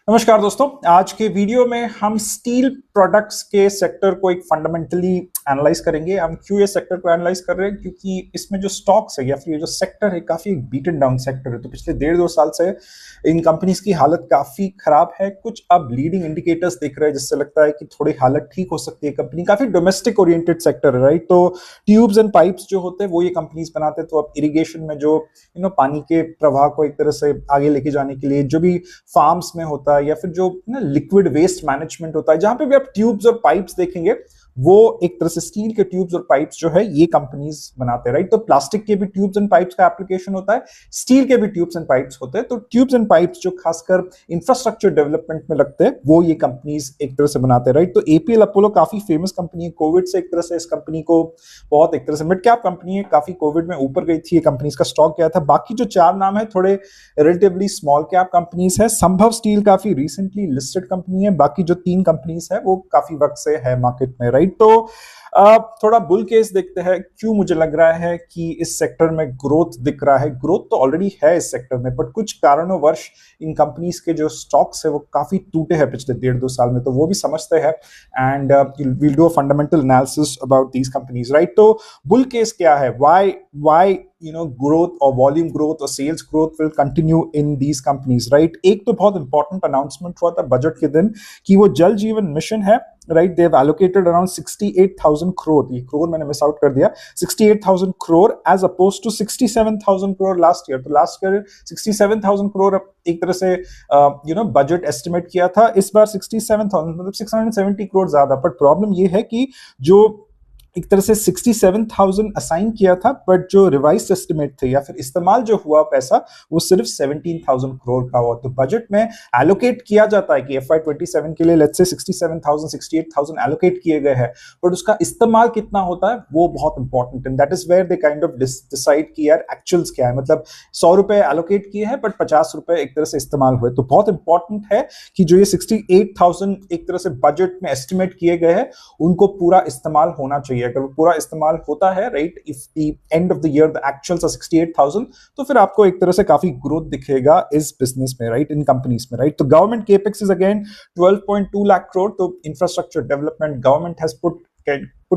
नमस्कार दोस्तों। आज के वीडियो में हम स्टील प्रोडक्ट्स के सेक्टर को एक फंडामेंटली एनालाइज करेंगे। हम क्यों ये सेक्टर को एनालाइज कर रहे हैं, क्योंकि इसमें जो स्टॉक्स है या फिर ये जो सेक्टर है काफी बीटन डाउन सेक्टर है। तो पिछले 1.5-2 साल से इन कंपनीज की हालत काफी खराब है। कुछ अब लीडिंग इंडिकेटर्स दिख रहे हैं जिससे लगता है कि थोड़ी हालत ठीक हो सकती है। कंपनी काफी डोमेस्टिक ओरिएंटेड सेक्टर है, राइट। तो ट्यूब्स एंड पाइप्स जो होते हैं वो ये कंपनीज बनाते हैं। तो अब इरिगेशन में जो पानी के प्रवाह को एक तरह से आगे लेके जाने के लिए जो भी फार्म्स में होता है या फिर जो लिक्विड वेस्ट मैनेजमेंट होता है, जहां पे भी आप ट्यूब्स और पाइप्स देखेंगे वो एक तरह से स्टील के ट्यूब्स और पाइप्स जो है ये कंपनीज बनाते हैं, राइट। तो प्लास्टिक के भी ट्यूब्स एंड पाइप्स का एप्लीकेशन होता है, स्टील के भी ट्यूब्स एंड पाइप्स होते हैं। तो ट्यूब्स एंड पाइप्स जो खासकर इंफ्रास्ट्रक्चर डेवलपमेंट में लगते हैं वो ये कंपनीज एक तरह से बनाते हैं, राइट। तो एपीएल अपोलो काफी फेमस कंपनी है। कोविड से एक तरह से इस कंपनी को बहुत एक तरह से मिड कैप कंपनी है, काफी कोविड में ऊपर गई थी, ये कंपनीज का स्टॉक गया था। बाकी जो चार नाम है थोड़े रिलेटिवली स्मॉल कैप कंपनीज है। संभव स्टील काफी रिसेंटली लिस्टेड कंपनी है। बाकी जो 3 कंपनीज है वो काफी वक्त से है मार्केट में, राइट। तो थोड़ा बुल केस देखते हैं। क्यों मुझे लग रहा है कि इस सेक्टर में ग्रोथ दिख रहा है। ग्रोथ तो ऑलरेडी है इस सेक्टर में, बट कुछ कारणोंवश इन कंपनीज के जो स्टॉक्स है वो काफी टूटे हैं पिछले 1.5-2 साल में। तो वो भी समझते हैं and we'll do a fundamental analysis about these companies, right. तो बुल केस क्या है, why growth or volume growth or sales growth will continue in these companies, right। एक तो बहुत इंपॉर्टेंट अनाउंसमेंट हुआ था बजट के दिन कि वो जल जीवन मिशन है, right. They have allocated around 68,000 crore, ये करोड़ मैंने मिस आउट कर दिया, 68,000 crore as opposed to 67,000 crore last year. तो लास्ट ईयर 67,000 crore एक तरह से बजट एस्टिमेट किया था, इस बार 67,000 मतलब 670 crore ज्यादा। पर प्रॉब्लम ये है कि जो एक तरह से 67,000 असाइन किया था, बट जो रिवाइज एस्टिमेट थे या फिर इस्तेमाल जो हुआ पैसा वो सिर्फ 17,000 करोड़ का हुआ। तो बजट में एलोकेट किया जाता है कि FY27 के लिए लेट्स से 67,000 68,000 एलोकेट किए गए हैं, बट उसका इस्तेमाल कितना होता है वो बहुत इंपॉर्टेंट है। That is where they kind of decide कि यार एक्चुअल्स क्या है। मतलब 100 रुपए एलोकेट किए हैं बट 50 रुपए एक तरह से इस्तेमाल हुए। तो बहुत इंपॉर्टेंट है कि जो ये 68,000 एक तरह से बजट में एस्टिमेट किए गए हैं उनको पूरा इस्तेमाल होना चाहिए। अगर वो पूरा इस्तेमाल होता है, right, if the end of the year the actuals are 68,000, तो फिर आपको एक तरह से काफी ग्रोथ दिखेगा इस बिजनेस में, राइट, इन कंपनीज में, राइट। तो government capex is again 12.2 lakh crore. तो infrastructure development government has put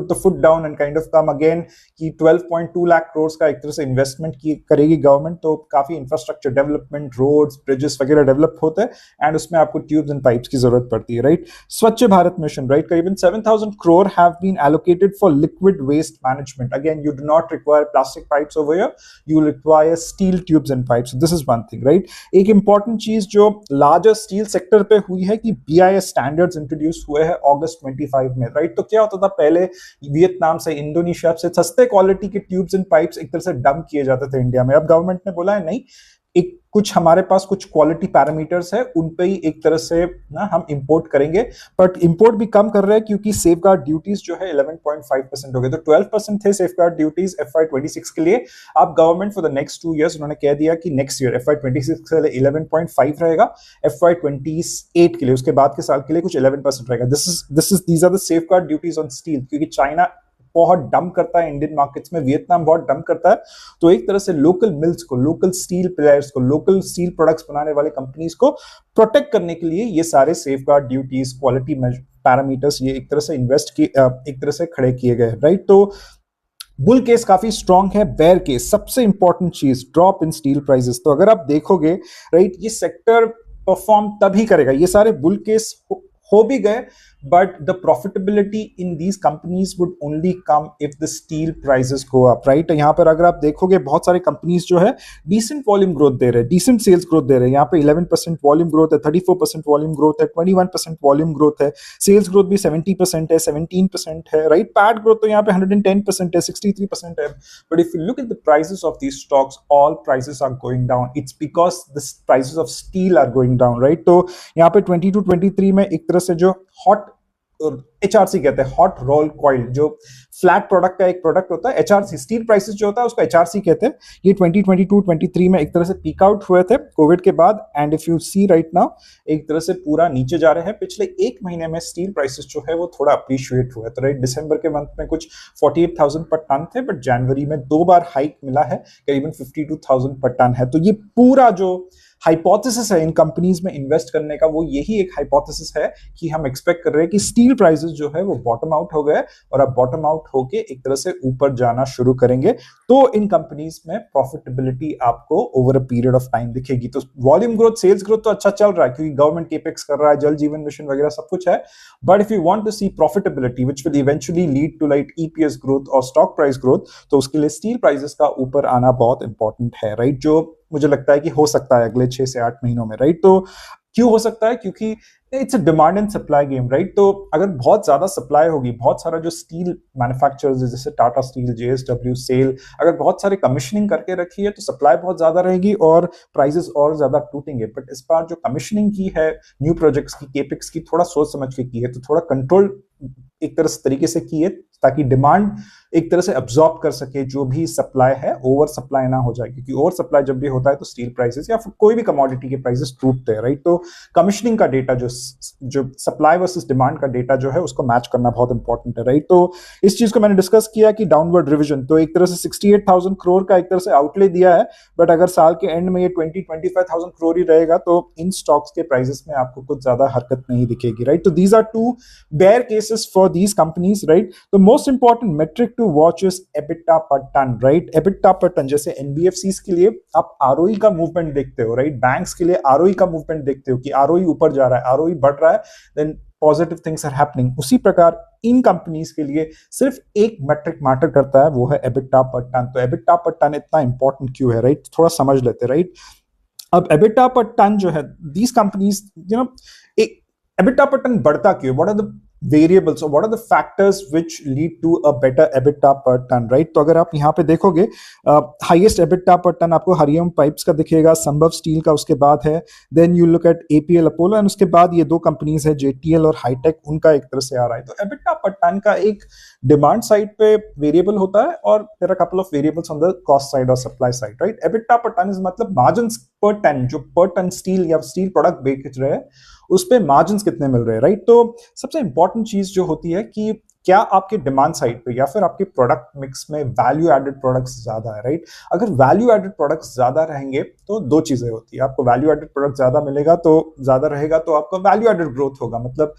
the foot down and kind of come again कि 12.2 लाख करोड़ का एक तरह से इन्वेस्टमेंट करेगी गवर्नमेंट। तो काफी इंफ्रास्ट्रक्चर डेवलपमेंट, रोड्स, ब्रिजेस वगैरह डेवलप होते हैं एंड उसमें आपको ट्यूब्स एंड पाइप्स की जरूरत पड़ती है, राइट। स्वच्छ भारत मिशन, राइट, करीबन 7,000 crore have been allocated for liquid waste management. Again, you do not require plastic pipes over here, you require steel tubes and pipes. So this is one thing, right। एक important चीज जो larger steel sector पे हुई है कि BIS standards introduce हुए हैं अगस्त 25 में, राइट। तो क्या होता था पहले, वियतनाम से, इंडोनेशिया से सस्ते क्वालिटी के ट्यूब्स एंड पाइप्स एक तरह से डंप किए जाते थे इंडिया में। अब गवर्नमेंट ने बोला है नहीं, एक कुछ हमारे पास कुछ क्वालिटी पैरामीटर्स है, उन पे ही एक तरह से ना हम इंपोर्ट करेंगे। बट इंपोर्ट भी कम कर रहे हैं क्योंकि सेफगार्ड ड्यूटीज जो है 11.5% हो गए। तो 12% थे सेफगार्ड ड्यूटीज FY26 के लिए। अब government for the next 2 years उन्होंने कह दिया कि नेक्स्ट ईयर FY26 के लिए 11.5 रहेगा, FY28 के लिए उसके बाद के साल के लिए कुछ 11% रहेगा। These are the safeguard duties on steel, क्योंकि चाइना बहुत डंप करता है इंडियन मार्केट्स में, वियतनाम बहुत डंप करता है। तो एक तरह से लोकल मिल्स को, लोकल स्टील प्लेयर्स को, लोकल स्टील प्रोडक्ट्स बनाने वाले कंपनीज को प्रोटेक्ट करने के लिए ये सारे सेफगार्ड ड्यूटीज, क्वालिटी पैरामीटर्स ये एक तरह से एक तरह से खड़े किए गए, राइट। तो बुल केस काफी स्ट्रांग है। बेयर केस, सबसे इंपॉर्टेंट चीज, ड्रॉप इन स्टील प्राइसेस। तो अगर आप देखोगे, राइट, ये सेक्टर परफॉर्म तभी करेगा। ये सारे बुल केस हो भी गए, but the profitability in these companies would only come if the steel prices go up, right। यहाँ पर अगर आप देखोगे बहुत सारे कंपनीज जो है decent volume growth दे रहे हैं, decent sales growth दे रहे हैं। यहाँ पे 11% volume growth है, 34% volume growth है, 21% volume growth है, sales growth भी 70% है, 17% है, right। PAT growth तो यहाँ पे 110% है, 63% है। But if you look at the prices of these stocks, all prices are going down. It's because the prices of steel are going down, right। तो यहाँ पे 22-23 में एक तरह से जो हॉट एचआरसी कहते हैं, हॉट रोल कॉइल, जो फ्लैट प्रोडक्ट का एक प्रोडक्ट होता है। एचआरसी स्टील प्राइसेस जो होता है उसको एचआरसी कहते हैं। ये 2022-23 में एक तरह से पीक आउट हुए थे कोविड के बाद, and if you see right now एक तरह से पूरा नीचे जा रहे हैं। पिछले एक महीने में स्टील प्राइसेस जो है वो थोड़ा अप्रिशिएट हुआ है। तो राइट दिसंबर के मंथ में कुछ 48,000 पर टन थे, बट जनवरी में 2 बार हाइक मिला है, करीबन 52,000 पर टन है। तो ये पूरा जो हाइपोथेसिस है इन कंपनीज में इन्वेस्ट करने का, वो यही एक हाइपोथेसिस है कि हम एक्सपेक्ट कर रहे हैं कि स्टील प्राइसेस जो है वो बॉटम आउट हो गए और अब बॉटम आउट होके एक तरह से ऊपर जाना शुरू करेंगे। तो इन कंपनीज में प्रॉफिटेबिलिटी आपको over a period of time दिखेगी। तो वॉल्यूम ग्रोथ, सेल्स ग्रोथ तो अच्छा चल रहा है क्योंकि गवर्नमेंट केपेक्स कर रहा है, जल जीवन मिशन वगैरह सब कुछ है। But if you want to see profitability which will eventually lead to like EPS growth और स्टॉक प्राइस ग्रोथ, तो उसके लिए स्टील प्राइसेस का ऊपर आना बहुत इंपॉर्टेंट है, राइट? जो मुझे लगता है कि हो सकता है अगले 6 से 8 महीनों में, राइट? तो क्यों हो सकता है? क्योंकि it's a demand and supply game, right? तो अगर बहुत ज्यादा सप्लाई होगी, बहुत सारा जो स्टील मैन्युफैक्चरर्स जैसे टाटा स्टील, जेएसडब्ल्यू, सेल, अगर बहुत सारे कमीशनिंग करके रखी है तो सप्लाई बहुत ज्यादा रहेगी और प्राइसेस और ज्यादा टूटेंगे। बट इस बार जो कमीशनिंग की है न्यू प्रोजेक्ट्स की, केपेक्स की, थोड़ा सोच समझ के की है, तो थोड़ा कंट्रोल एक तरह से तरीके से की है ताकि डिमांड एक तरह से अब्सॉर्ब कर सके जो भी सप्लाई है, ओवर सप्लाई ना हो जाए। क्योंकि ओवर सप्लाई जब भी होता है तो स्टील प्राइसेस या फिर कोई भी कमोडिटी के प्राइसेस टूटते हैं, राइट? तो कमीशनिंग का डेटा, जो सप्लाई वर्सेस डिमांड का डेटा जो है उसको मैच करना बहुत इंपॉर्टेंट है, राइट? तो इस चीज को मैंने डिस्कस किया कि डाउनवर्ड रिविजन, तो एक तरह से 68,000 करोड़ का एक तरह से आउटले दिया है, बट अगर साल के एंड में ये 20-25,000 करोड़ ही रहेगा तो इन स्टॉक्स के प्राइसेस में आपको कुछ ज्यादा हरकत नहीं दिखेगी, राइट? तो these are two bear cases for these companies, right? तो most important metric to watch is EBITDA per ton, right? EBITDA per ton, जैसे एनबीएफसीज के लिए आप आरओई का मूवमेंट देखते हो, राइट? बैंक्स के लिए आरओई का मूवमेंट देखते हो कि आरओई ऊपर जा रहा है, आरओई बढ़ रहा है, then positive things are happening. उसी प्रकार इन कंपनीज के लिए सिर्फ एक मेट्रिक मैटर करता है, वो है EBITDA पर टन। तो EBITDA पर टन इतना इंपॉर्टेंट क्यों है, राइट? थोड़ा समझ लेते, राइट? अब EBITDA पर टन जो है, दीज कंपनीज यू नो, एक EBITDA per ton बढ़ता क्यों? What are the variables or what are the factors which lead to a better EBITDA per ton, right? तो अगर आप यहाँ पे देखोगे हाईएस्ट EBITDA per ton आपको हरिओम पाइप्स का दिखेगा, संभव स्टील का उसके बाद है, then you look at APL Apollo, and उसके बाद ये दो कंपनीज है जेटीएल और हाईटेक, उनका एक तरह से आ रहा है। तो EBITDA per ton का एक डिमांड साइड पे वेरिएबल होता है और there are couple of variables on the cost side और supply side, right? EBITDA per ton is मतलब मार्जिन्स पर टन, जो पर टन स्टील या स्टील प्रोडक्ट बेच रहे हैं उस पे मार्जिन्स कितने मिल रहे हैं, राइट? तो सबसे इंपॉर्टेंट चीज जो होती है कि क्या आपके डिमांड साइड पे या फिर आपके प्रोडक्ट मिक्स में वैल्यू एडेड प्रोडक्ट्स ज्यादा है, राइट? अगर वैल्यू एडेड प्रोडक्ट्स ज्यादा रहेंगे तो दो चीजें होती है, आपको वैल्यू एडेड प्रोडक्ट ज्यादा मिलेगा तो ज्यादा रहेगा, तो आपका वैल्यू एडेड ग्रोथ होगा, मतलब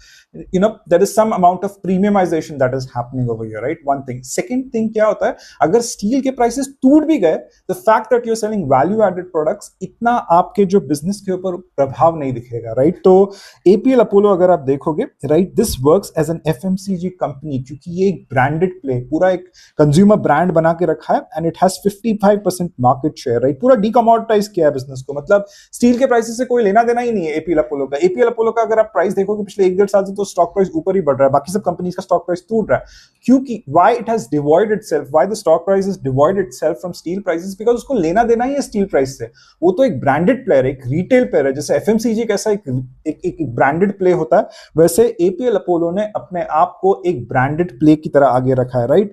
you know there is some amount of premiumisation that is happening over here, right? One thing. Second thing क्या होता है, अगर स्टील के प्राइसेस टूट भी गए, the fact that you are selling value added products, इतना आपके जो बिजनेस के ऊपर प्रभाव नहीं दिखेगा, राइट? तो एपीएल अपोलो अगर आप देखोगे, right, this works as an FMCG company, क्योंकि ये एक ब्रांडेड प्ले, पूरा एक कंज्यूमर ब्रांड बना के रखा है, and it has 55% market share, right? पूरा डीकमोडिटाइज किया है बिजनेस को, मतलब स्टील के प्राइसेस से कोई लेना देना ही नहीं है एपीएल अपोलो का। एपीएल अपोलो का अगर आप प्राइस देखोगे पिछले 1-1.5 साल से, तो स्टॉक प्राइस ऊपर ही बढ़ रहा है, बाकी सब कंपनीज का स्टॉक प्राइस टूट रहा है। क्योंकि why it has devoid itself, why the stock price is devoid itself from steel prices, because उसको लेना देना ही है स्टील प्राइस से। वो तो एक ब्रांडेड प्लेयर, एक रिटेल प्लेयर है, जैसे एफएमसीजी कैसा एक ब्रांडेड प्ले होता है, वैसे एपीएल अपोलो ने अपने आप को एक ब्रांडेड प्ले की तरह आगे रखा है, राइट?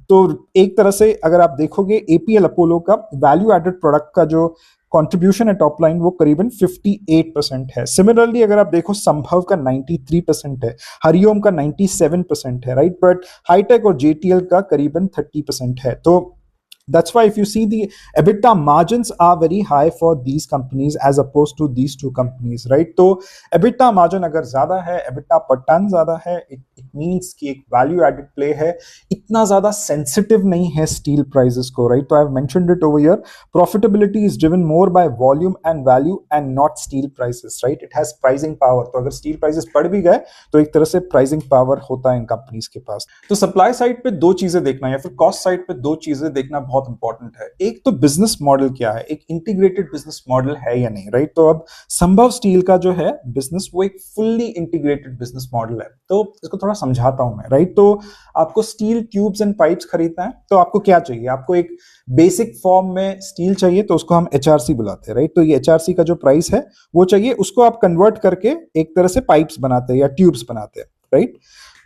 तो एक तरह से अगर आप देखोगे एपीएल अपोलो का वैल्यू एडेड प्रोडक्ट का जो कंट्रीब्यूशन है टॉप लाइन, वो करीबन 58% है। सिमिलरली अगर आप देखो संभव का 93% है, हरिओम का 97% है, राइट? बट हाईटेक और जेटीएल का करीबन 30% है। तो that's why if you see the EBITDA margins are very high for these companies as opposed to these two companies, right? तो EBITDA margin अगर ज्यादा है, EBITDA per ton ज्यादा है, it means कि एक value added play है, इतना ज्यादा sensitive नहीं है steel prices को, right? तो I've mentioned it over here, profitability is driven more by volume and value and not steel prices, right? It has pricing power, तो अगर steel prices बढ़ भी गए तो एक तरह से pricing power होता है इन कंपनीज के पास। तो सप्लाई साइड पे दो चीजें देखना या फिर कॉस्ट साइड पे दो चीजें देखना बहुत इंपॉर्टेंट है। एक तो बिजनेस मॉडल क्या है, एक इंटीग्रेटेड बिजनेस मॉडल है या नहीं, राइट? तो अब संभव स्टील का जो है बिजनेस, वो एक फुल्ली इंटीग्रेटेड बिजनेस मॉडल है। तो इसको थोड़ा समझाता हूं मैं, राइट? तो आपको स्टील ट्यूब्स एंड पाइप्स खरीदना है, तो आपको क्या चाहिए? आपको एक बेसिक फॉर्म में स्टील चाहिए, तो उसको हम एचआरसी बुलाते हैं, राइट? तो ये एचआरसी का जो प्राइस है वो चाहिए, उसको आप कन्वर्ट करके एक तरह से पाइप्स बनाते हैं या ट्यूब्स बनाते हैं, राइट?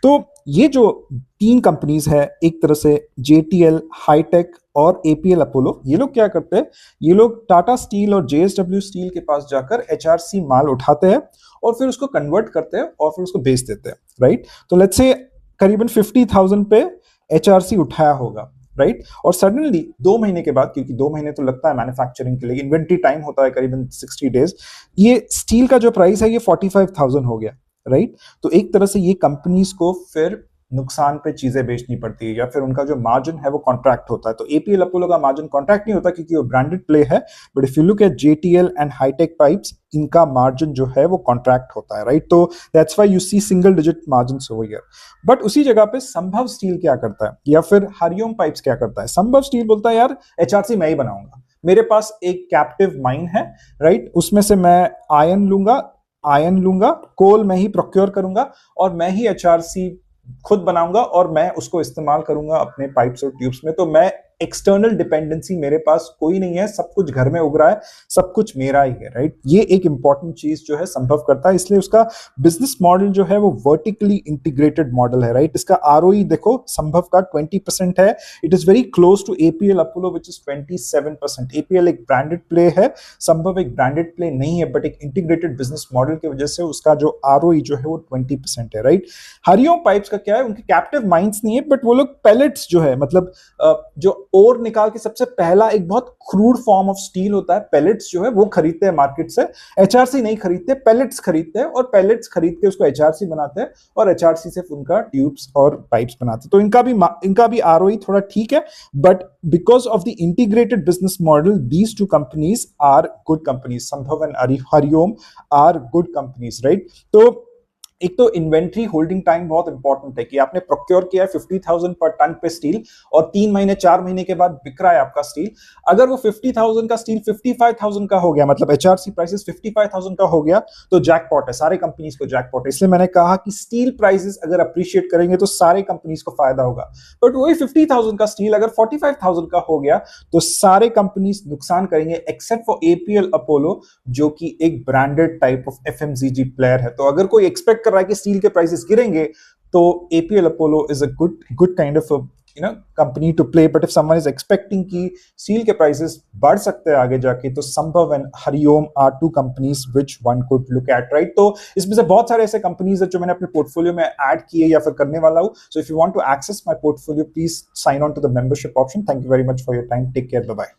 तो ये जो तीन कंपनीज है, एक तरह से जेटीएल, हाईटेक और एपीएल अपोलो, ये लोग क्या करते हैं, ये लोग टाटा स्टील और जेएसडब्ल्यू स्टील के पास जाकर एचआरसी माल उठाते हैं और फिर उसको कन्वर्ट करते हैं और फिर उसको बेच देते हैं, राइट। तो लेट्स से करीबन 50,000 पे एचआरसी उठाया होगा, राइट। और सडनली 2 महीने के बाद, क्योंकि 2 महीने तो लगता है मैन्युफैक्चरिंग के लिए, इन्वेंट्री टाइम होता है करीबन 60 डेज, ये स्टील का जो प्राइस है ये 45,000 हो गया, राइट। तो एक तरह से ये कंपनीज को फिर नुकसान पे चीजें बेचनी पड़ती है या फिर उनका जो मार्जिन है वो कॉन्ट्रैक्ट होता है। तो एपीएल अपोलो का मार्जिन कॉन्ट्रैक्ट नहीं होता क्योंकि वो ब्रांडेड प्ले है, but if you look at JTL and Hitech pipes, इनका मार्जिन जो है वो कॉन्ट्रैक्ट होता है, राइट। तो that's why you see single digit margins over here. But उसी जगह पे संभव स्टील क्या करता है या फिर हरिओम पाइप्स क्या करता है? संभव स्टील बोलता है यार एचआरसी मैं ही बनाऊंगा, मेरे पास एक कैप्टिव माइन है, राइट, उसमें से मैं आयरन लूंगा, कोल मैं ही प्रोक्योर करूंगा और मैं ही एचआरसी खुद बनाऊंगा और मैं उसको इस्तेमाल करूंगा अपने पाइप्स और ट्यूब्स में। तो मैं एक्सटर्नल डिपेंडेंसी मेरे पास कोई नहीं है, सब कुछ घर में उग रहा है, सब कुछ मेरा ही है, राइट। ये एक इंपॉर्टेंट चीज जो है संभव करता है, इसलिए उसका बिजनेस मॉडल जो है वो वर्टिकली इंटीग्रेटेड मॉडल है, राइट। इसका आरओई देखो संभव का 20% है, it is very close to APL Apollo which is 27%। APL एक ब्रांडेड प्ले है, संभव एक ब्रांडेड प्ले नहीं है, बट एक इंटीग्रेटेड बिजनेस मॉडल की वजह से उसका जो आरओई जो है वो 20% है, राइट। हरिओम पाइप्स का क्या है, उनके कैप्टिव माइंस नहीं है, बट वो लोग पैलेट्स जो है, मतलब जो ओर निकाल के सबसे पहला एक बहुत क्रूड फॉर्म ऑफ स्टील होता है, पैलेट्स जो है वो खरीदते हैं मार्केट से। एचआरसी नहीं खरीदते, पैलेट्स खरीदते हैं और पैलेट्स खरीद के उसको एचआरसी बनाते हैं और एचआरसी से उनका ट्यूब्स और पाइप्स बनाते हैं। तो इनका भी आरओई थोड़ा ठीक है, but because of the integrated business model these two companies are good companies, Sambhav and Hariom are good companies, right. तो एक तो इन्वेंट्री होल्डिंग टाइम बहुत इंपॉर्टेंट है कि आपने प्रोक्योर किया है 50,000 पर टन पे स्टील और 3 महीने 4 महीने के बाद बिक रहा है आपका स्टील। अगर वो 50,000 का स्टील 55,000 का हो गया, मतलब एचआरसी प्राइसेस 55,000 का हो गया, तो जैकपॉट है, सारे कंपनीज को जैकपॉट है। इसलिए मैंने कहा कि स्टील प्राइसेस अगर अप्रिशिएट करेंगे तो सारे कंपनीज को फायदा होगा। बट वही 50,000 का स्टील अगर 45,000 का हो गया तो सारे कंपनीज नुकसान करेंगे एक्सेप्ट फॉर एपीएल अपोलो, जो कि एक branded type of FMCG player है। तो अगर कोई एक्सपेक्ट रहा है कि स्टील के प्राइसेस गिरेंगे तो APL Apollo is a good kind of company to play. But if someone is expecting कि स्टील के प्राइसेस बढ़ सकते हैं आगे जाके, तो Sambhav and Hariom are two companies which one could look at, right. तो इसमें से बहुत सारे ऐसे कंपनीज है जो मैंने अपने पोर्टफोलियो में ऐड किए या फिर करने वाला हूं। So if you want to access my portfolio, please sign on to the membership option. Thank you very much for your time, take care, bye bye.